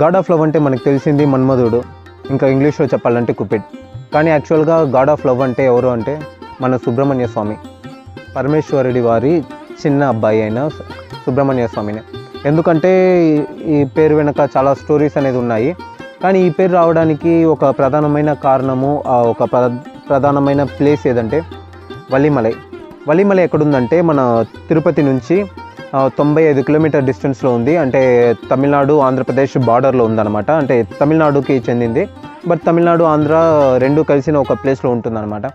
God of love అంటే మనకు తెలిసింది మన్మధుడు, ఇంకా ఇంగ్లీష్లో చెప్పాలంటే కుపిడ్. కానీ యాక్చువల్గా గాడ్ ఆఫ్ లవ్ అంటే ఎవరు అంటే మన సుబ్రహ్మణ్య స్వామి, పరమేశ్వరుడి వారి చిన్న అబ్బాయి అయిన సుబ్రహ్మణ్య స్వామిని. ఎందుకంటే ఈ పేరు వెనక చాలా స్టోరీస్ అనేది ఉన్నాయి. కానీ ఈ పేరు రావడానికి ఒక ప్రధానమైన కారణము, ఒక ప్రధానమైన ప్లేస్ ఏదంటే వల్లిమలై. వల్లిమలై ఎక్కడుందంటే మన తిరుపతి నుంచి 95 కిలోమీటర్ డిస్టెన్స్లో ఉంది. అంటే తమిళనాడు ఆంధ్రప్రదేశ్ బార్డర్లో ఉందన్నమాట. అంటే తమిళనాడుకి చెందింది, బట్ తమిళనాడు ఆంధ్ర రెండు కలిసిన ఒక ప్లేస్లో ఉంటుందన్నమాట.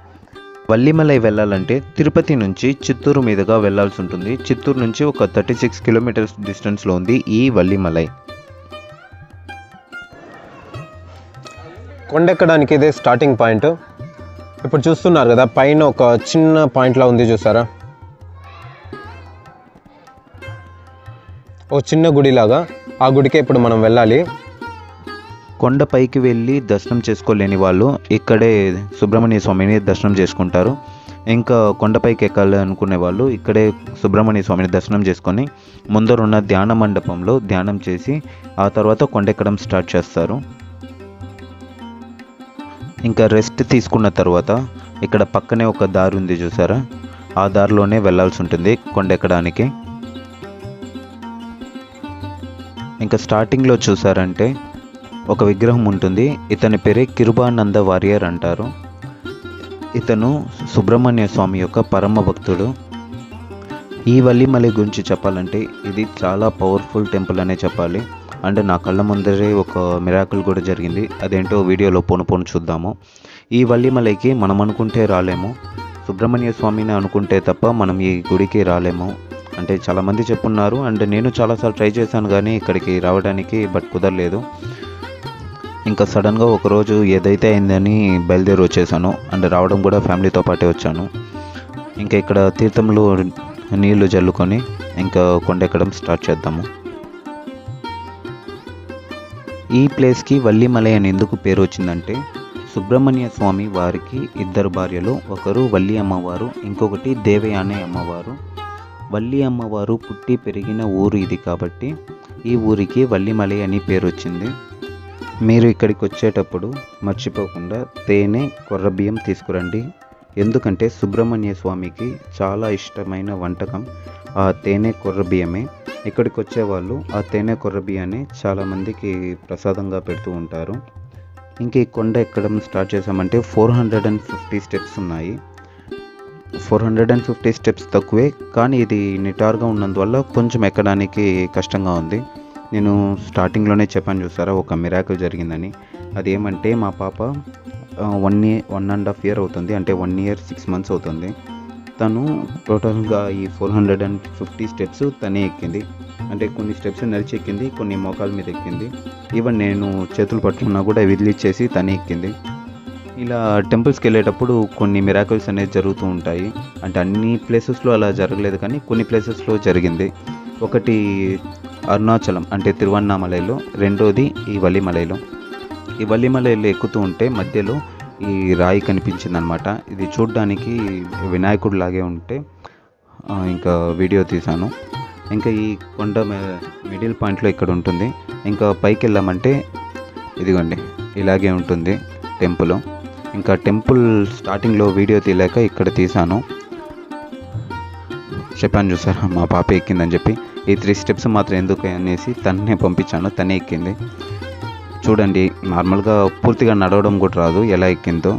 వల్లిమలై వెళ్ళాలంటే తిరుపతి నుంచి చిత్తూరు మీదుగా వెళ్ళాల్సి ఉంటుంది. చిత్తూరు నుంచి ఒక 36 కిలోమీటర్స్ డిస్టెన్స్లో ఉంది ఈ వల్లిమలై. కొండెక్కడానికి ఇదే స్టార్టింగ్ పాయింట్. ఇప్పుడు చూస్తున్నారు కదా, పైన ఒక చిన్న పాయింట్లా ఉంది చూసారా, ఒక చిన్న గుడిలాగా. ఆ గుడికే ఇప్పుడు మనం వెళ్ళాలి. కొండపైకి వెళ్ళి దర్శనం చేసుకోలేని వాళ్ళు ఇక్కడే సుబ్రహ్మణ్య స్వామిని దర్శనం చేసుకుంటారు. ఇంకా కొండపైకి ఎక్కాలి అనుకునే వాళ్ళు ఇక్కడే సుబ్రహ్మణ్య స్వామిని దర్శనం చేసుకొని ముందరున్న ధ్యాన మండపంలో ధ్యానం చేసి ఆ తర్వాత కొండెక్కడం స్టార్ట్ చేస్తారు. ఇంకా రెస్ట్ తీసుకున్న తర్వాత ఇక్కడ పక్కనే ఒక దారి ఉంది చూసారా, ఆ దారిలోనే వెళ్ళాల్సి ఉంటుంది కొండెక్కడానికి. ఇంకా స్టార్టింగ్లో చూసారంటే ఒక విగ్రహం ఉంటుంది. ఇతని పేరే కిరుబానంద వారియర్ అంటారు. ఇతను సుబ్రహ్మణ్య స్వామి యొక్క పరమ భక్తుడు. ఈ వల్లిమలై గురించి చెప్పాలంటే ఇది చాలా పవర్ఫుల్ టెంపుల్ అనే చెప్పాలి. అంటే నా కళ్ళ ముందరే ఒక మిరాకిల్ కూడా జరిగింది. అదేంటో వీడియోలో పోను చూద్దాము. ఈ వల్లిమలైకి మనం అనుకుంటే రాలేము, సుబ్రహ్మణ్య స్వామిని అనుకుంటే తప్ప మనం ఈ గుడికి రాలేము. అంటే చాలామంది చెప్పున్నారు. అండ్ నేను చాలాసార్లు ట్రై చేశాను కానీ ఇక్కడికి రావడానికి, బట్ కుదరలేదు. ఇంకా సడన్గా ఒకరోజు ఏదైతే అయిందని బయలుదేరి వచ్చేసాను. అండ్ రావడం కూడా ఫ్యామిలీతో పాటే వచ్చాను. ఇంకా ఇక్కడ తీర్థంలో నీళ్లు జల్లుకొని ఇంకా కొండెక్కడం స్టార్ట్ చేద్దాము. ఈ ప్లేస్కి వల్లిమలై అని ఎందుకు పేరు వచ్చిందంటే సుబ్రహ్మణ్య స్వామి వారికి 2 భార్యలు, ఒకరు వల్లి అమ్మవారు, ఇంకొకటి దేవయాని అమ్మవారు. వల్లి అమ్మవారు పుట్టి పెరిగిన ఊరు ఇది కాబట్టి ఈ ఊరికి వల్లిమలై అని పేరు వచ్చింది. మీరు ఇక్కడికి వచ్చేటప్పుడు మర్చిపోకుండా తేనె, కొర్రబియ్యం తీసుకురండి. ఎందుకంటే సుబ్రహ్మణ్య స్వామికి చాలా ఇష్టమైన వంటకం ఆ తేనె కొర్రబియ్యమే. ఇక్కడికి వచ్చేవాళ్ళు ఆ తేనె కొర్రబియ్యాన్ని చాలామందికి ప్రసాదంగా పెడుతూ ఉంటారు. ఇంక ఈ కొండ ఎక్కడం స్టార్ట్ చేసామంటే 450 స్టెప్స్ ఉన్నాయి. 450 స్టెప్స్ తక్కువే, కానీ ఇది నిటారుగా ఉన్నందువల్ల కొంచెం ఎక్కడానికి కష్టంగా ఉంది. నేను స్టార్టింగ్లోనే చెప్పాను చూసారా, ఒక మిరాకిల్ జరిగిందని. అదేమంటే మా పాప 1.5 year అవుతుంది, అంటే 1 year 6 months అవుతుంది. తను టోటల్గా ఈ 450 స్టెప్స్ తనే ఎక్కింది. అంటే కొన్ని స్టెప్స్ నడిచి ఎక్కింది, కొన్ని మోకాల మీద ఎక్కింది. ఈవెన్ నేను చేతులు పట్టుకున్నా కూడా వదిలిచ్చేసి తనే ఎక్కింది. ఇలా టెంపుల్స్కి వెళ్ళేటప్పుడు కొన్ని మిరాకిల్స్ అనేది జరుగుతూ ఉంటాయి. అంటే అన్ని ప్లేసెస్లో అలా జరగలేదు, కానీ కొన్ని ప్లేసెస్లో జరిగింది. ఒకటి అరుణాచలం అంటే తిరువన్నామలైలో, రెండోది ఈ వల్లిమలైలో. ఈ వల్లిమలైలో ఎక్కుతూ ఉంటే మధ్యలో ఈ రాయి కనిపించిందనమాట. ఇది చూడ్డానికి వినాయకుడు లాగే ఉంటే ఇంకా వీడియో తీశాను. ఇంకా ఈ కొండ మిడిల్ పాయింట్లో ఇక్కడ ఉంటుంది. ఇంకా పైకి వెళ్ళామంటే ఇదిగోండి ఇలాగే ఉంటుంది టెంపుల్. ఇంకా టెంపుల్ స్టార్టింగ్లో వీడియో తీయలేక ఇక్కడ తీశాను. చెప్పాను చూసారా మా పాప ఎక్కిందని చెప్పి. ఈ 3 స్టెప్స్ మాత్రం ఎందుకు అనేసి తన్నే పంపించాను, తనే ఎక్కింది. చూడండి, నార్మల్గా పూర్తిగా నడవడం కూడా రాదు, ఎలా ఎక్కిందో.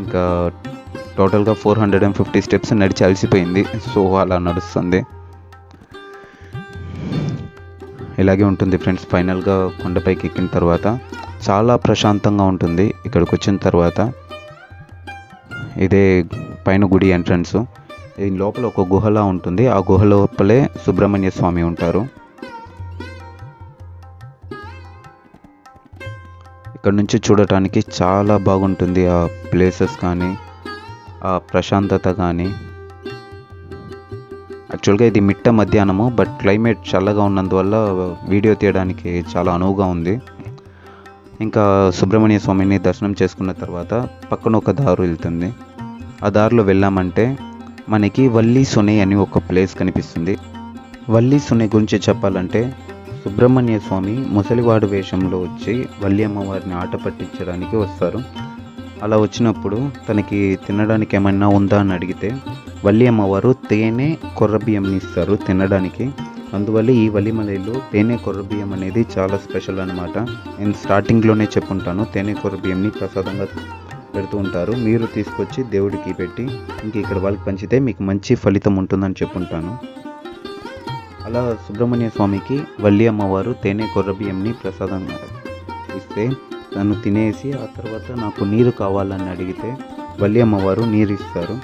ఇంకా టోటల్గా 450 స్టెప్స్ నడిచి అలసిపోయింది. సో అలా నడుస్తుంది. ఇలాగే ఉంటుంది ఫ్రెండ్స్. ఫైనల్గా కొండపైకి ఎక్కిన తర్వాత చాలా ప్రశాంతంగా ఉంటుంది. ఇక్కడికి వచ్చిన తర్వాత ఇదే పైన గుడి ఎంట్రన్స్. దీని లోపల ఒక గుహలా ఉంటుంది. ఆ గుహ లోపలే సుబ్రహ్మణ్య స్వామి ఉంటారు. ఇక్కడ నుంచి చూడటానికి చాలా బాగుంటుంది. ఆ ప్లేసెస్ కానీ, ఆ ప్రశాంతత కానీ. యాక్చువల్గా ఇది మిట్ట మధ్యాహ్నము, బట్ క్లైమేట్ చల్లగా ఉన్నందువల్ల వీడియో తీయడానికి చాలా అనువుగా ఉంది. ఇంకా సుబ్రహ్మణ్య స్వామిని దర్శనం చేసుకున్న తర్వాత పక్కన ఒక దారి వెళ్తుంది. ఆ దారిలో వెళ్ళామంటే మనకి వల్లి సొనై అని ఒక ప్లేస్ కనిపిస్తుంది. వల్లి సునే గురించి చెప్పాలంటే సుబ్రహ్మణ్య స్వామి ముసలివాడు వేషంలో వచ్చి వల్లి అమ్మవారిని ఆట పట్టించడానికి వస్తారు. అలా వచ్చినప్పుడు తనకి తినడానికి ఏమైనా ఉందా అని అడిగితే వల్లి అమ్మవారు తేనె కొర్రబియ్యంని ఇస్తారు తినడానికి. అందువల్ల ఈ వల్లిమలైలో తేనె కొర్రబియ్యం అనేది చాలా స్పెషల్ అనమాట. నేను స్టార్టింగ్లోనే చెప్పుంటాను, తేనె కొర్రబియ్యంని ప్రసాదంగా పెడుతూ ఉంటారు. మీరు తీసుకొచ్చి దేవుడికి పెట్టి ఇంక ఇక్కడ వాళ్ళకి పంచితే మీకు మంచి ఫలితం ఉంటుందని చెప్పుంటాను. అలా సుబ్రహ్మణ్య స్వామికి వల్లి అమ్మవారు తేనె కొర్రబియ్యంని ప్రసాదంగా ఇస్తే తను తినేసి ఆ తర్వాత నాకు నీరు కావాలని అడిగితే వల్లి అమ్మవారు నీరు ఇస్తారు.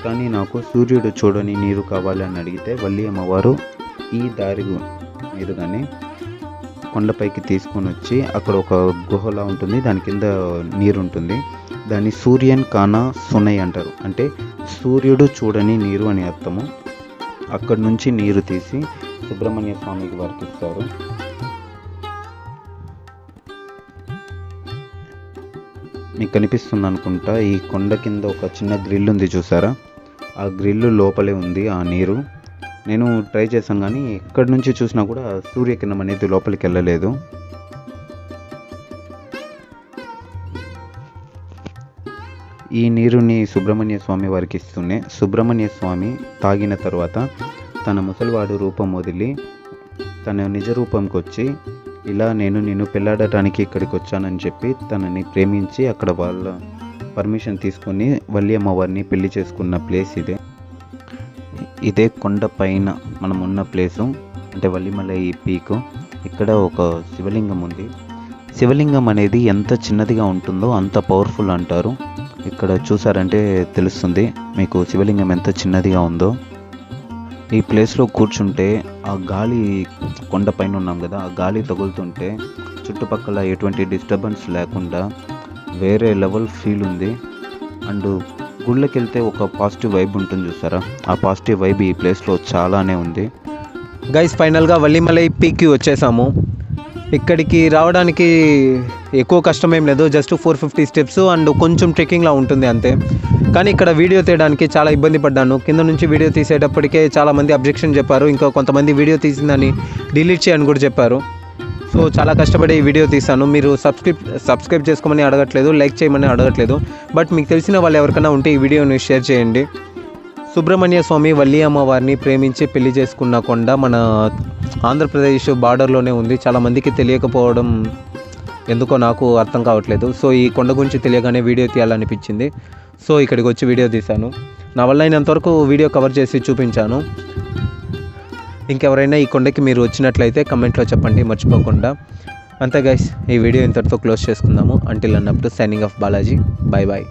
కానీ నాకు సూర్యుడు చూడని నీరు కావాలని అడిగితే వల్లి అమ్మవారు ఈ దారి మీదుగానే కొండపైకి తీసుకొని వచ్చి అక్కడ ఒక గుహలా ఉంటుంది, దాని కింద నీరు ఉంటుంది. దాన్ని సూర్యన్ కానా సునై అంటారు, అంటే సూర్యుడు చూడని నీరు అని అర్థము. అక్కడి నుంచి నీరు తీసి సుబ్రహ్మణ్య స్వామికి వారికి ఇస్తారు. మీకు కనిపిస్తుంది అనుకుంటా, ఈ కొండ కింద ఒక చిన్న గ్రిల్ ఉంది చూసారా, ఆ గ్రిల్ లోపలే ఉంది ఆ నీరు. నేను ట్రై చేశాను కానీ ఎక్కడి నుంచి చూసినా కూడా సూర్యకిరణం అనేది లోపలికి వెళ్ళలేదు. ఈ నీరుని సుబ్రహ్మణ్య స్వామి వారికి ఇస్తూనే సుబ్రహ్మణ్య స్వామి తాగిన తర్వాత తన ముసలివాడు రూపం వదిలి తన నిజ రూపంకి వచ్చి ఇలా నేను పెళ్ళాడటానికి ఇక్కడికి వచ్చానని చెప్పి తనని ప్రేమించి అక్కడ వాళ్ళ పర్మిషన్ తీసుకొని వల్లి అమ్మవారిని పెళ్లి చేసుకున్న ప్లేస్ ఇదే కొండ పైన మనం ఉన్న ప్లేసు, అంటే వల్లిమలై పీకు. ఇక్కడ ఒక శివలింగం ఉంది. శివలింగం అనేది ఎంత చిన్నదిగా ఉంటుందో అంత పవర్ఫుల్ అంటారు. ఇక్కడ చూసారంటే తెలుస్తుంది మీకు శివలింగం ఎంత చిన్నదిగా ఉందో. ఈ ప్లేస్లో కూర్చుంటే ఆ గాలి, కొండపైన ఉన్నాం కదా, ఆ గాలి తగులుతుంటే చుట్టుపక్కల ఎటువంటి డిస్టర్బెన్స్ లేకుండా వేరే లెవెల్ ఫీల్ ఉంది. అండ్ గుళ్ళకి వెళ్తే ఒక పాజిటివ్ వైబ్ ఉంటుంది చూసారా, ఆ పాజిటివ్ వైబ్ ఈ ప్లేస్లో చాలానే ఉంది. గైస్ ఫైనల్గా వల్లిమలై పీక్కి వచ్చేసాము. ఇక్కడికి రావడానికి ఎక్కువ కష్టం ఏం లేదు, జస్ట్ 450 స్టెప్స్ అండ్ కొంచెం ట్రెక్కింగ్లా ఉంటుంది అంతే. కానీ ఇక్కడ వీడియో తీయడానికి చాలా ఇబ్బంది పడ్డాను. కింద నుంచి వీడియో తీసేటప్పటికే చాలామంది అబ్జెక్షన్ చెప్పారు, ఇంకా కొంతమంది వీడియో తీసిందని డిలీట్ చేయని కూడా చెప్పారు. సో చాలా కష్టపడి ఈ వీడియో తీసాను. మీరు సబ్స్క్రైబ్ చేసుకోమని అడగట్లేదు, లైక్ చేయమని అడగట్లేదు, బట్ మీకు తెలిసిన వాళ్ళు ఎవరికైనా ఉంటే ఈ వీడియోని షేర్ చేయండి. సుబ్రహ్మణ్య స్వామి వల్లి అమ్మవారిని ప్రేమించి పెళ్లి చేసుకున్న కొండ మన ఆంధ్రప్రదేశ్ బార్డర్లోనే ఉంది. చాలామందికి తెలియకపోవడం ఎందుకో నాకు అర్థం కావట్లేదు. సో ఈ కొండ గురించి తెలియగానే వీడియో తీయాలనిపించింది. సో ఇక్కడికి వచ్చి వీడియో తీశాను. నా వల్ల అయినంతవరకు వీడియో కవర్ చేసి చూపించాను. ఇంకెవరైనా ఈ కొండకి మీరు వచ్చినట్లయితే కమెంట్లో చెప్పండి మర్చిపోకుండా. అంతే గైస్, ఈ వీడియో ఇంతటితో క్లోజ్ చేసుకుందాము. అంటిల్ అన్నప్పుడు signing off Balaji. Bye bye.